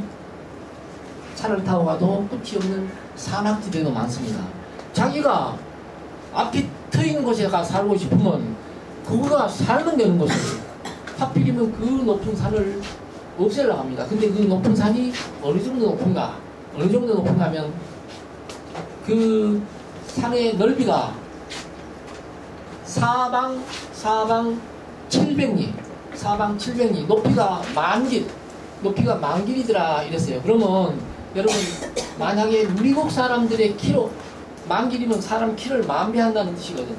A: 차를 타고 가도 끝이 없는 사막지대도 많습니다. 자기가 앞이 트인 곳에 가 살고 싶으면 그거가 살면 되는 것이에요. 하필이면 그 높은 산을 없애려고 합니다. 근데 그 높은 산이 어느 정도 높은가 하면 그 산의 넓이가 사방 700리, 높이가 만 길이더라 이랬어요. 그러면 여러분, 만약에 미국 사람들의 키로, 만 길이면 사람 키를 만 배 한다는 뜻이거든요.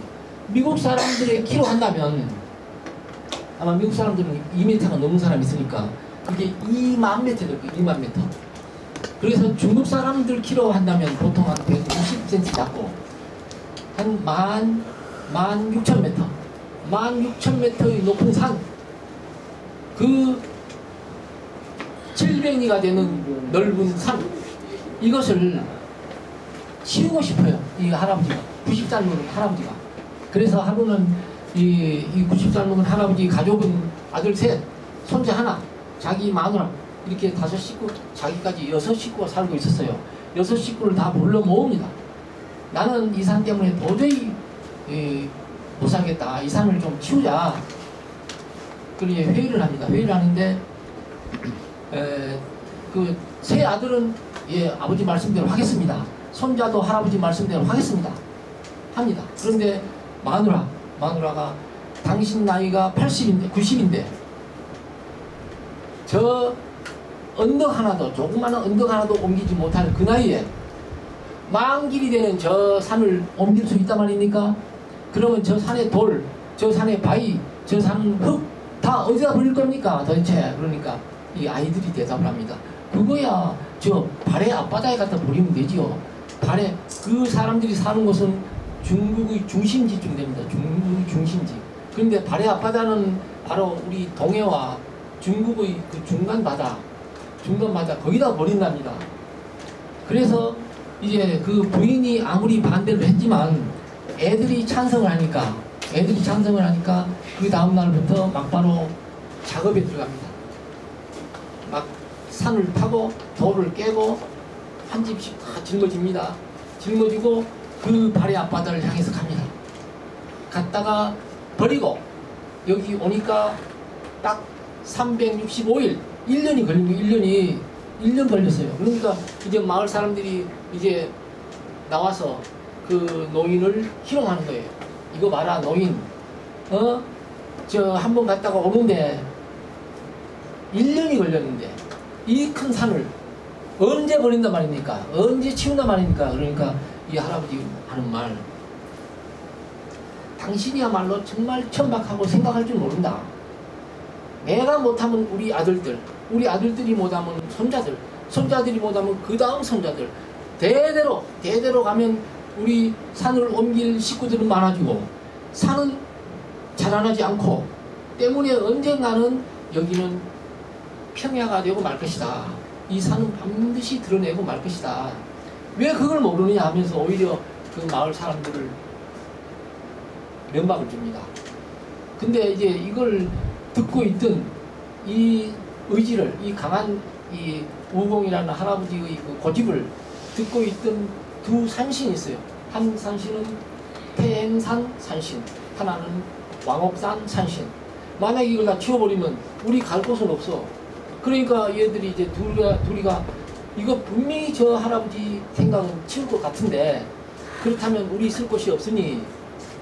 A: 미국 사람들의 키로 한다면 아마 미국 사람들은 2m가 넘는 사람이 있으니까 그게 2만 m 될 거예요. 2만 m. 그래서 중국 사람들 키로 한다면 보통 한 160cm 잡고 한 16,000m, 16,000m의 높은 산, 그 700리가 되는 넓은 산, 이것을 치우고 싶어요. 이 할아버지가, 90살 먹은 할아버지가. 그래서 하루는 이 90살 먹은 할아버지 가족은 아들 셋, 손자 하나, 자기 마누라 이렇게 5식구, 자기까지 6식구가 살고 있었어요. 6식구를 다 불러 모읍니다. 나는 이 산 때문에 도저히 못 살겠다. 이 산을 좀 치우자. 그렇게 회의를 합니다. 회의를 하는데 그 세 아들은 예, 아버지 말씀대로 하겠습니다. 손자도 할아버지 말씀대로 하겠습니다. 합니다. 그런데 마누라가 당신 나이가 80인데 90인데 저 언덕 하나도 조그마한 언덕 하나도 옮기지 못할 그 나이에 만길이 되는 저 산을 옮길 수 있단 말입니까? 그러면 저 산의 돌, 저 산의 바위, 저 산 흙 다 어디다 버릴 겁니까? 도대체. 그러니까 이 아이들이 대답을 합니다. 그거야 저 발의 앞바다에 갖다 버리면 되지요. 발에 그 사람들이 사는 곳은 중국의 중심지쯤 됩니다. 중국의 중심지. 그런데 발의 앞바다는 바로 우리 동해와 중국의 그 중간 바다 거기다 버린답니다. 그래서 이제 그 부인이 아무리 반대를 했지만 애들이 찬성을 하니까 그 다음 날부터 막바로 작업에 들어갑니다. 막 산을 타고 돌을 깨고 한 집씩 다 짊어집니다. 짊어지고 그 발의 앞바다를 향해서 갑니다. 갔다가 버리고 여기 오니까 딱 365일 1년이 걸린 1년 걸렸어요. 그러니까 이제 마을 사람들이 이제 나와서 그 노인을 희롱하는 거예요. 이거 봐라 노인, 저 한 번 갔다가 오는데 1년이 걸렸는데 이 큰 산을 언제 버린단 말입니까? 언제 치운단 말입니까? 그러니까 이 할아버지 하는 말, 당신이야말로 정말 천박하고 생각할 줄 모른다. 내가 못하면 우리 아들들이 못하면 손자들이 못하면 그 다음 손자들, 대대로 가면 우리 산을 옮길 식구들은 많아지고 산은 자라나지 않고 때문에 언젠가는 여기는 평야가 되고 말 것이다. 이 산은 반드시 드러내고 말 것이다. 왜 그걸 모르느냐 하면서 오히려 그 마을 사람들을 면박을 줍니다. 근데 이제 이걸 듣고 있던 이 의지를, 이 강한 이 우공이라는 할아버지의 그 고집을 듣고 있던 두 산신이 있어요. 한 산신은 태행산 산신, 하나는 왕옥산 산신. 만약 이걸 다 치워버리면 우리 갈 곳은 없어. 그러니까 얘들이 이제 둘이가 이거 분명히 저 할아버지 생각은 치울 것 같은데 그렇다면 우리 있을 곳이 없으니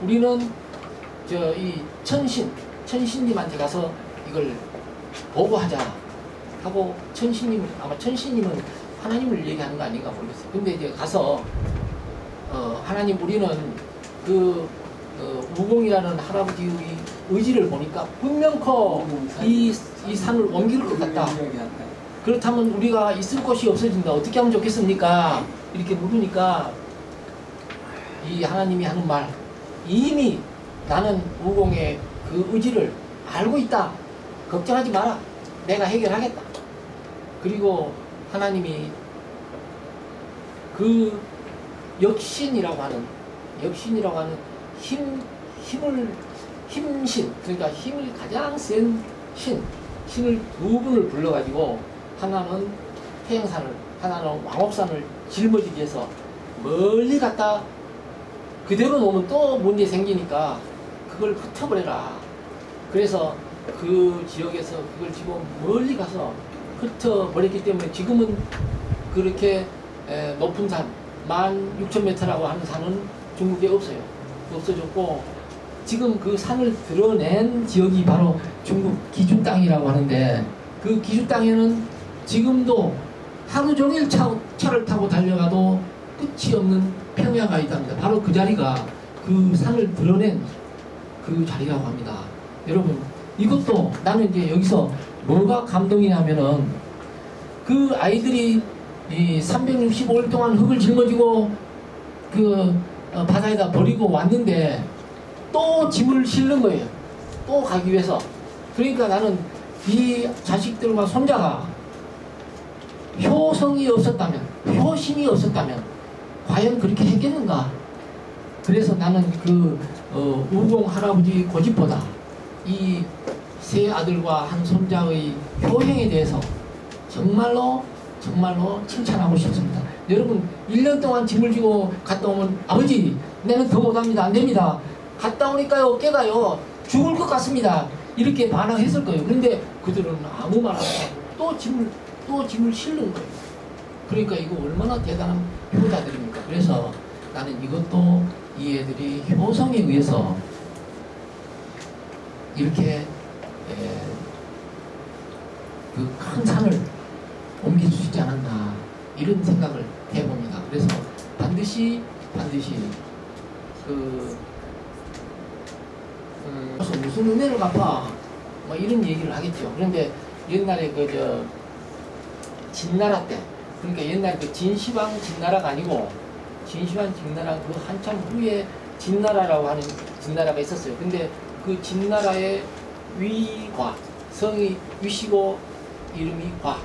A: 우리는 저 이 천신님한테 가서 이걸 보고하자 하고 아마 천신님은 하나님을 얘기하는 거 아닌가 모르겠어요. 근데 이제 가서 하나님 우리는 그 우공이라는 할아버지의 의지를 보니까 분명코 이 산을 옮길 것 같다. 그렇다면 우리가 있을 곳이 없어진다. 어떻게 하면 좋겠습니까? 이렇게 물으니까 이 하나님이 하는 말, 이미 나는 우공의 그 의지를 알고 있다. 걱정하지 마라. 내가 해결하겠다. 그리고 하나님이 그 역신이라고 하는 힘신, 그러니까 힘을 가장 센 신을 두 분을 불러가지고 하나는 태양산을, 하나는 왕옥산을 짊어지기 위해서 멀리 갔다 그대로 놓으면 또 문제 생기니까 그걸 흩어버려라. 그래서 그 지역에서 그걸 지금 멀리 가서 흩어버렸기 때문에 지금은 그렇게 높은 산 16,000m라고 하는 산은 중국에 없어요. 없어졌고 지금 그 산을 드러낸 지역이 바로 중국 기주 땅이라고 하는데 그 기주 땅에는 지금도 하루 종일 차를 타고 달려가도 끝이 없는 평야가 있답니다. 바로 그 자리가 그 산을 드러낸 그 자리라고 합니다. 여러분 이것도 나는 이제 여기서 뭐가 감동이냐면은 그 아이들이 이 365일 동안 흙을 짊어지고 그 바다에다 버리고 왔는데 또 짐을 실는 거예요. 또 가기 위해서. 그러니까 나는 이 자식들과 손자가 효성이 없었다면, 효심이 없었다면 과연 그렇게 했겠는가? 그래서 나는 그 우공 할아버지 고집보다 이 세 아들과 한 손자의 효행에 대해서 정말로 칭찬하고 싶습니다. 여러분 1년 동안 짐을 지고 갔다 오면 아버지 나는 더 못합니다. 안됩니다. 갔다 오니까요 깨가요 죽을 것 같습니다. 이렇게 반항했을 거예요. 그런데 그들은 아무 말 안 하고 또 짐을 실는 거예요. 그러니까 이거 얼마나 대단한 효자들입니까? 그래서 나는 이것도 이 애들이 효성에 의해서 이렇게 그 큰 산을 옮길 수 있지 않았나 이런 생각을 해봅니다. 그래서 반드시 무슨 은혜를 갚아 뭐 이런 얘기를 하겠죠. 그런데 옛날에 진나라 때 그러니까 옛날에 그 진시황 진나라가 아니고 진시황 진나라 그 한참 후에 진나라라고 하는 진나라가 있었어요. 근데 그 진나라의 위과 성이 위시고 이름이 과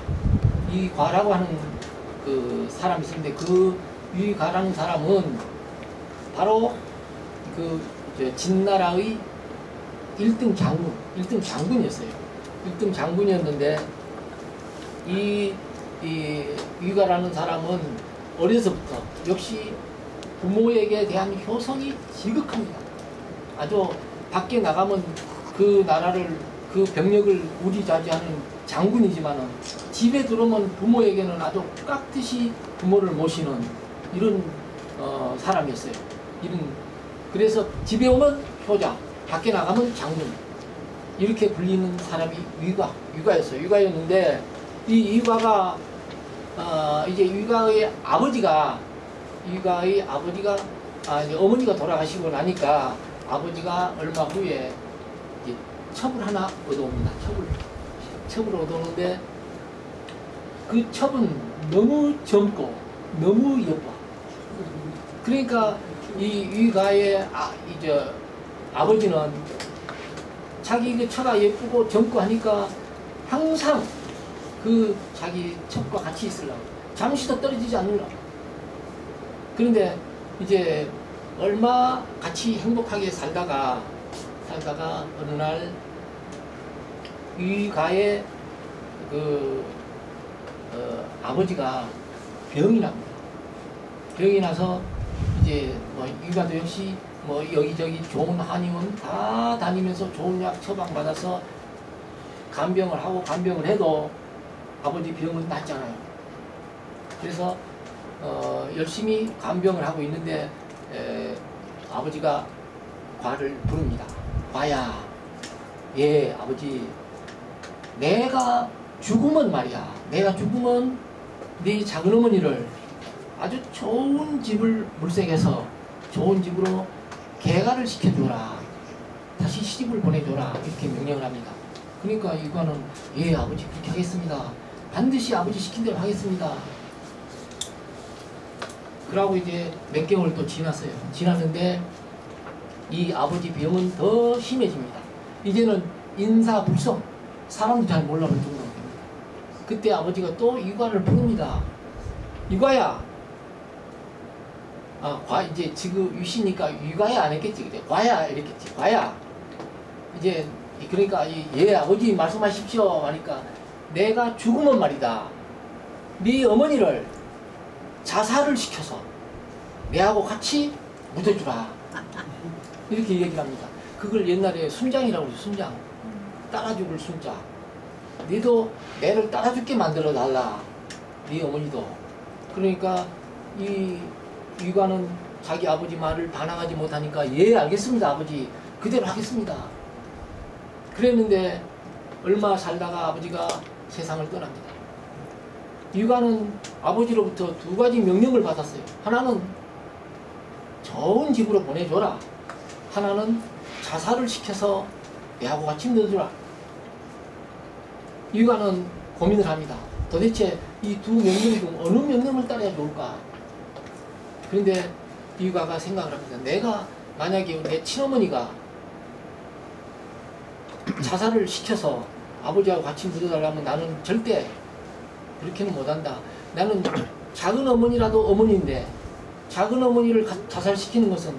A: 이 과라고 하는 그 사람이 있었는데 그 위과라는 사람은 바로 그 진나라의 1등 장군이었어요. 1등 장군이었는데 이 위과라는 사람은 어려서부터 역시 부모에게 대한 효성이 지극합니다. 아주 밖에 나가면 그 나라를 그 병력을 우리자지하는 장군이지만은 집에 들어오면 부모에게는 아주 깍듯이 부모를 모시는 이런 사람이었어요. 그래서 집에 오면 효자, 밖에 나가면 장군 이렇게 불리는 사람이 위과였어요. 위과였는데 이 위과가 이제 위과의 아버지가 이제 어머니가 돌아가시고 나니까 아버지가 얼마 후에 이제 첩을 하나 얻어옵니다. 첩을 얻어오는데 그 첩은 너무 젊고 너무 예뻐. 그러니까 이 위가의 아버지는 자기 그 처가 예쁘고 젊고 하니까 항상 그 자기 첩과 같이 있으려고 잠시도 떨어지지 않으려고. 그런데 이제 얼마 같이 행복하게 살다가 어느 날 위가의 아버지가 병이 납니다. 병이 나서 이제 뭐 위가도 역시 뭐 여기저기 좋은 한의원 다 다니면서 좋은 약 처방받아서 간병을 해도 아버지 병은 낫잖아요. 그래서 열심히 간병을 하고 있는데 아버지가 과를 부릅니다. 과야, 예 아버지, 내가 죽으면 말이야, 내가 죽으면 네 작은어머니를 아주 좋은 집을 물색해서 좋은 집으로 개가를 시켜줘라, 다시 시집을 보내줘라, 이렇게 명령을 합니다. 그러니까 이거는 예 아버지 그렇게 하겠습니다. 반드시 아버지 시킨 대로 하겠습니다. 그러고 이제 몇 개월 또 지났는데 이 아버지 병은 더 심해집니다. 이제는 인사불성, 사람도 잘 몰라볼 정도로 됩니다. 그때 아버지가 또 위과를 부릅니다. 위과야, 이제 지금 위시니까 위과야 안 했겠지, 그래. 과야 이랬겠지. 과야, 이제 그러니까 예 아버지 말씀하십시오 하니까 내가 죽으면 말이다, 네 어머니를 자살을 시켜서 내하고 같이 묻어주라, 이렇게 얘기를 합니다. 그걸 옛날에 순장이라고 그러죠. 순장, 따라 죽을 순자. 너도 내를 따라 죽게 만들어 달라, 네 어머니도. 그러니까 이 위과는 자기 아버지 말을 반항하지 못하니까 예 알겠습니다 아버지, 그대로 하겠습니다. 그랬는데 얼마 살다가 아버지가 세상을 떠납니다. 위과는 아버지로부터 두 가지 명령을 받았어요. 하나는 좋은 집으로 보내줘라, 하나는 자살을 시켜서 내하고 같이 넣어주라. 위과는 고민을 합니다. 도대체 이 두 명령 중 어느 명령을 따라야 좋을까? 그런데 위과가 생각을 합니다. 내가 만약에 내 친어머니가 자살을 시켜서 아버지하고 같이 묻어달라면 나는 절대 그렇게는 못한다. 나는 작은 어머니라도 어머니인데 작은 어머니를 자살시키는 것은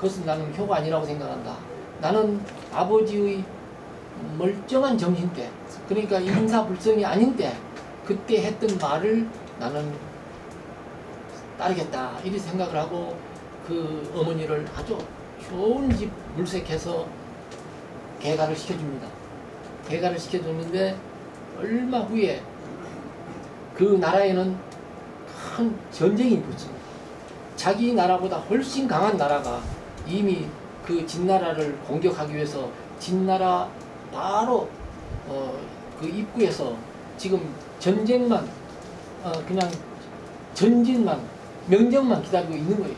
A: 그것은 나는 효가 아니라고 생각한다. 나는 아버지의 멀쩡한 정신 때, 그러니까 인사불성이 아닌 때, 그때 했던 말을 나는 따르겠다 이렇게 생각을 하고 그 어머니를 아주 좋은 집 물색해서 개가를 시켜줍니다. 개가를 시켜줬는데 얼마 후에 그 나라에는 큰 전쟁이 붙습니다. 자기 나라보다 훨씬 강한 나라가 이미 그 진나라를 공격하기 위해서 진나라 바로 그 입구에서 지금 전쟁만 그냥 전진만 명령만 기다리고 있는 거예요.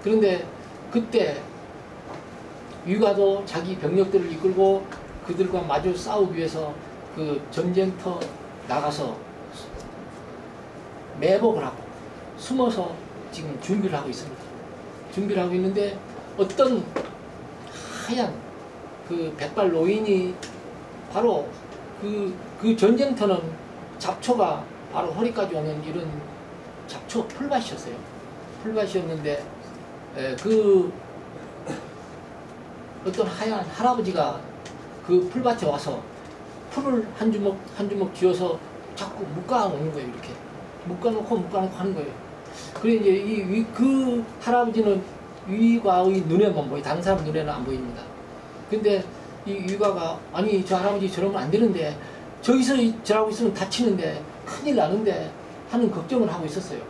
A: 그런데 그때 유가도 자기 병력들을 이끌고 그들과 마주 싸우기 위해서 그 전쟁터 나가서 매복을 하고 숨어서 지금 준비를 하고 있습니다. 준비를 하고 있는데 어떤 하얀 그 백발 노인이 바로 그 전쟁터는 잡초가 바로 허리까지 오는 이런 잡초 풀밭이었어요. 풀밭이었는데 그 어떤 하얀 할아버지가 그 풀밭에 와서 풀을 한 주먹 한 주먹 쥐어서 자꾸 묶어놓는 거예요. 이렇게 묶어놓고 하는 거예요. 그래 이제 그 할아버지는 유가의 눈에만 보이, 다른 사람 눈에는 안 보입니다. 근데 이 유가가 아니 저 할아버지 저러면 안 되는데 저기서 저러고 있으면 다치는데 큰일 나는데 하는 걱정을 하고 있었어요.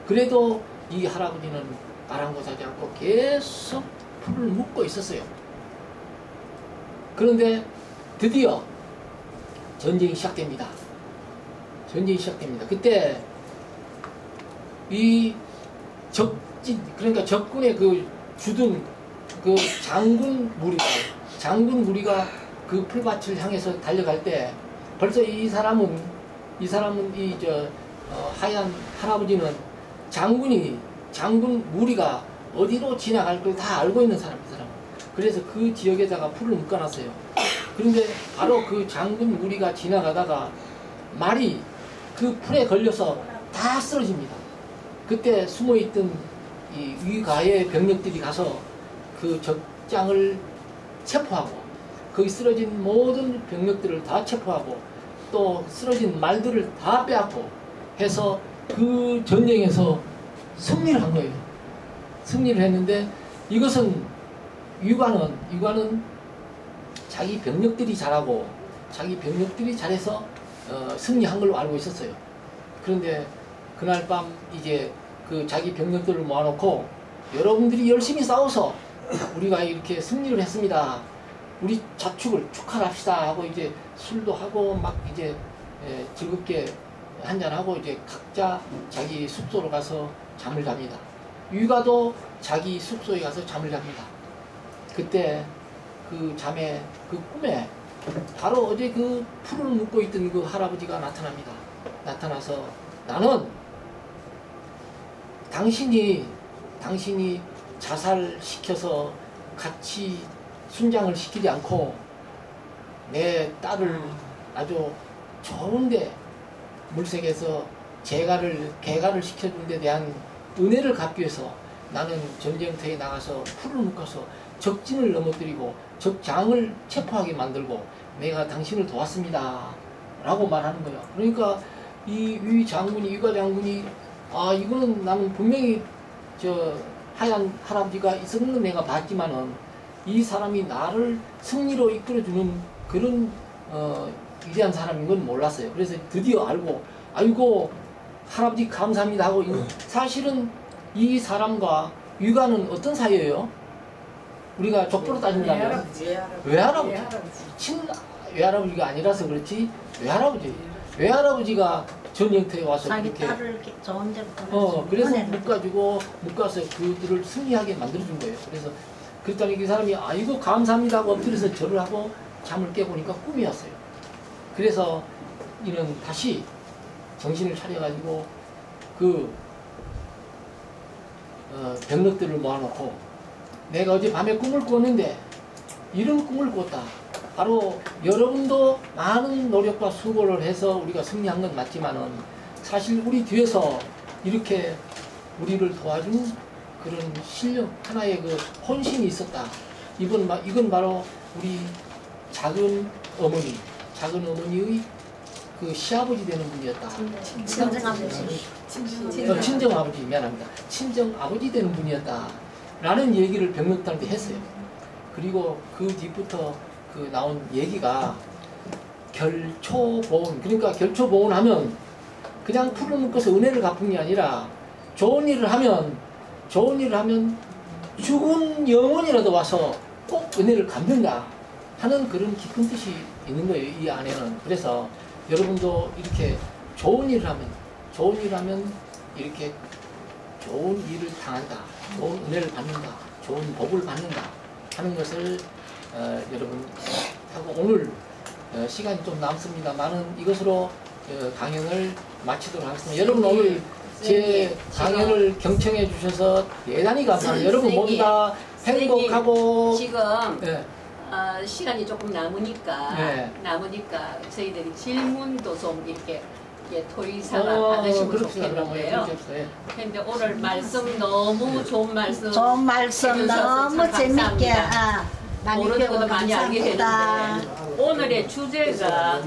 A: 그래도 이 할아버지는 아랑곳하지 않고 계속 풀을 묶고 있었어요. 그런데 드디어 전쟁이 시작됩니다. 전쟁이 시작됩니다. 그때 이 적진, 그러니까 적군의 그 주둔 그 장군 무리가 그 풀밭을 향해서 달려갈 때 벌써 이 사람은 하얀 할아버지는 장군 무리가 어디로 지나갈 걸 다 알고 있는 사람. 그래서 그 지역에다가 풀을 묶어놨어요. 그런데 바로 그 장군 무리가 지나가다가 말이 그 풀에 걸려서 다 쓰러집니다. 그때 숨어있던 이 위가의 병력들이 가서 그 적장을 체포하고 거기 쓰러진 모든 병력들을 다 체포하고 또 쓰러진 말들을 다 빼앗고 해서 그 전쟁에서 승리를 한 거예요. 승리를 했는데 이것은 유가는 자기 병력들이 잘하고 자기 병력들이 잘해서 승리한 걸로 알고 있었어요. 그런데 그날 밤 이제 그 자기 병력들을 모아놓고 여러분들이 열심히 싸워서 우리가 이렇게 승리를 했습니다. 우리 자축을 축하합시다 하고 이제 술도 하고 막 이제 즐겁게 한잔하고 이제 각자 자기 숙소로 가서 잠을 잡니다. 유가도 자기 숙소에 가서 잠을 잡니다. 그때 그 잠에 그 꿈에 바로 어제 그 풀을 묶고 있던 그 할아버지가 나타납니다. 나타나서 나는 당신이 자살시켜서 같이 순장을 시키지 않고 내 딸을 아주 좋은데 물색에서 개가를 시켜준 데 대한 은혜를 갚기 위해서 나는 전쟁터에 나가서 풀을 묶어서 적진을 넘어뜨리고 적장을 체포하게 만들고 내가 당신을 도왔습니다 라고 말하는 거야. 그러니까 유가 장군이 아 이거는 나는 분명히 저 하얀 할아버지가 있었는 건 내가 봤지만은 이 사람이 나를 승리로 이끌어주는 그런 위대한 사람인 건 몰랐어요. 그래서 드디어 알고 아이고 할아버지 감사합니다 하고 사실은 이 사람과 유가는 어떤 사이예요? 우리가 족보로 따진다면 외할아버지. 외할아버지가 아니라서 그렇지 외할아버지가 전쟁터에 와서
B: 자기
A: 이렇게
B: 딸을 좋은 데로
A: 그래서 묶어서 그들을 승리하게 만들어준 거예요. 그래서 그랬더니 그 사람이 아이고 감사합니다 하고 엎드려서 절을 하고 잠을 깨보니까 꿈이었어요. 그래서 이는 다시 정신을 차려가지고 그 병력들을 모아놓고 내가 어제 밤에 꿈을 꿨는데 이런 꿈을 꿨다. 바로 여러분도 많은 노력과 수고를 해서 우리가 승리한 건 맞지만은 사실 우리 뒤에서 이렇게 우리를 도와준 그런 실력, 하나의 그 혼신이 있었다. 이건 바로 우리 작은 어머니의 그 시아버지 되는 분이었다. 친정아버지, 미안합니다. 친정아버지 되는 분이었다. 라는 얘기를 백록달한테 했어요. 그리고 그 뒤부터 그 나온 얘기가 결초보온. 그러니까 결초보온 하면 그냥 풀을 묶어서 은혜를 갚은 게 아니라 좋은 일을 하면 죽은 영혼이라도 와서 꼭 은혜를 갚는다 하는 그런 깊은 뜻이 있는 거예요, 이 안에는. 그래서 여러분도 이렇게 좋은 일을 하면 이렇게 좋은 일을 당한다, 좋은 은혜를 받는다, 좋은 복을 받는다 하는 것을 여러분 하고, 오늘 시간이 좀 남습니다만은 이것으로 강연을 마치도록 하겠습니다. 여러분 오늘 제 강연을 경청해 주셔서 대단히 감사합니다. 여러분 모두 다 행복하고
D: 지금
A: 네.
D: 시간이 조금 남으니까
A: 네.
D: 저희들이 질문도 좀 이렇게 토의사가 받으시면 좋겠는데요. 그런데 오늘 말씀 너무 좋은 말씀
B: 너무 재밌게
D: 모르는 것도 많이 알게 되는데 오늘의 주제가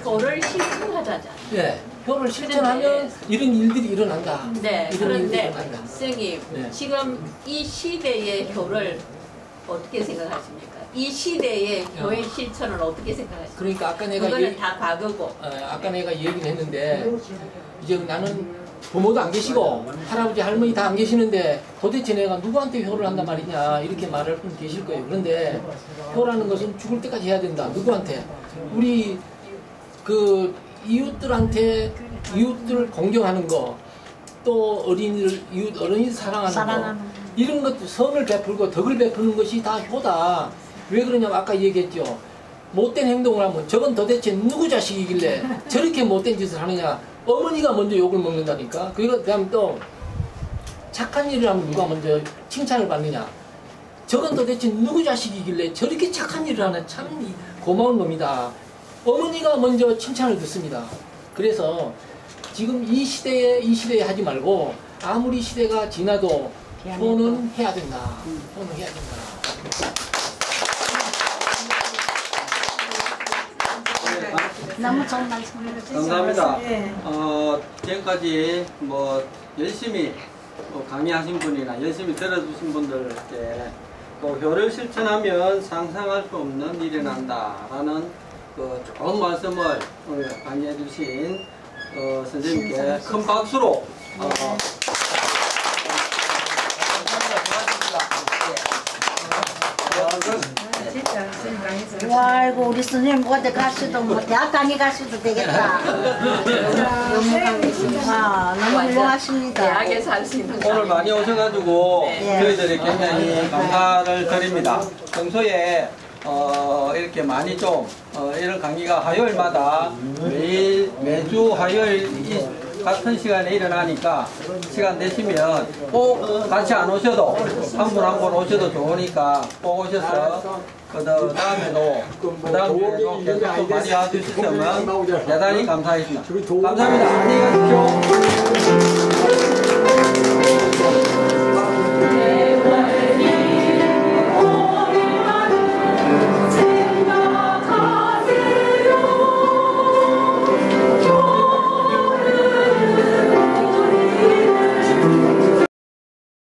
D: 효를 실천하자잖아요.
A: 네. 효를 실천하면 이런 일들이 일어난다.
D: 네. 그런데 선생님
A: 네.
D: 지금 이 시대의 효를 어떻게 생각하십니까? 이 시대의 교회 실천을 어떻게 생각하십니까?
A: 그러니까 아까 내가
D: 그거는 다 과거고.
A: 아까 내가 얘기를 했는데 이제 나는 부모도 안 계시고 할아버지 할머니 다 안 계시는데 도대체 내가 누구한테 효를 한단 말이냐 이렇게 말할 분 계실 거예요. 그런데 효라는 것은 죽을 때까지 해야 된다. 누구한테? 우리 그 이웃들 공경하는 거, 또 어린이들 사랑하는 거, 이런 것도 선을 베풀고 덕을 베푸는 것이 다 효다. 왜 그러냐면 아까 얘기했죠. 못된 행동을 하면 저건 도대체 누구 자식이길래 저렇게 못된 짓을 하느냐. 어머니가 먼저 욕을 먹는다니까. 그 다음에 또 착한 일을 하면 누가 먼저 칭찬을 받느냐. 저건 도대체 누구 자식이길래 저렇게 착한 일을 하는 참 고마운 놈이다. 어머니가 먼저 칭찬을 듣습니다. 그래서 지금 이 시대에 하지 말고 아무리 시대가 지나도 효는 해야 된다. 효는 해야 된다.
B: 너무 좋은 말씀.
E: 감사합니다. 지금까지 열심히 강의하신 분이나 열심히 들어주신 분들께 또 효를 실천하면 상상할 수 없는 일이 난다라는 좋은 말씀을 오늘 강의해 주신 선생님께 큰 박수로
B: 아이고 우리 스님 어디 가시도 대학 강의 가셔도 되겠다. 너무 훌륭하십니다.
D: 대학에서 할 수 있는
E: 오늘 많이 오셔가지고
D: 네.
E: 저희들이 굉장히 감사를 드립니다. 평소에 이렇게 많이 좀 이런 강의가 화요일마다 매주 화요일 같은 시간에 일어나니까 시간 되시면 꼭 같이 안 오셔도 한 분 한 분 오셔도 좋으니까 꼭 오셔서 그 다음에도 계속 좀 많이 와주시면 대단히 감사하겠습니다. 감사합니다. 안녕히 가십시오.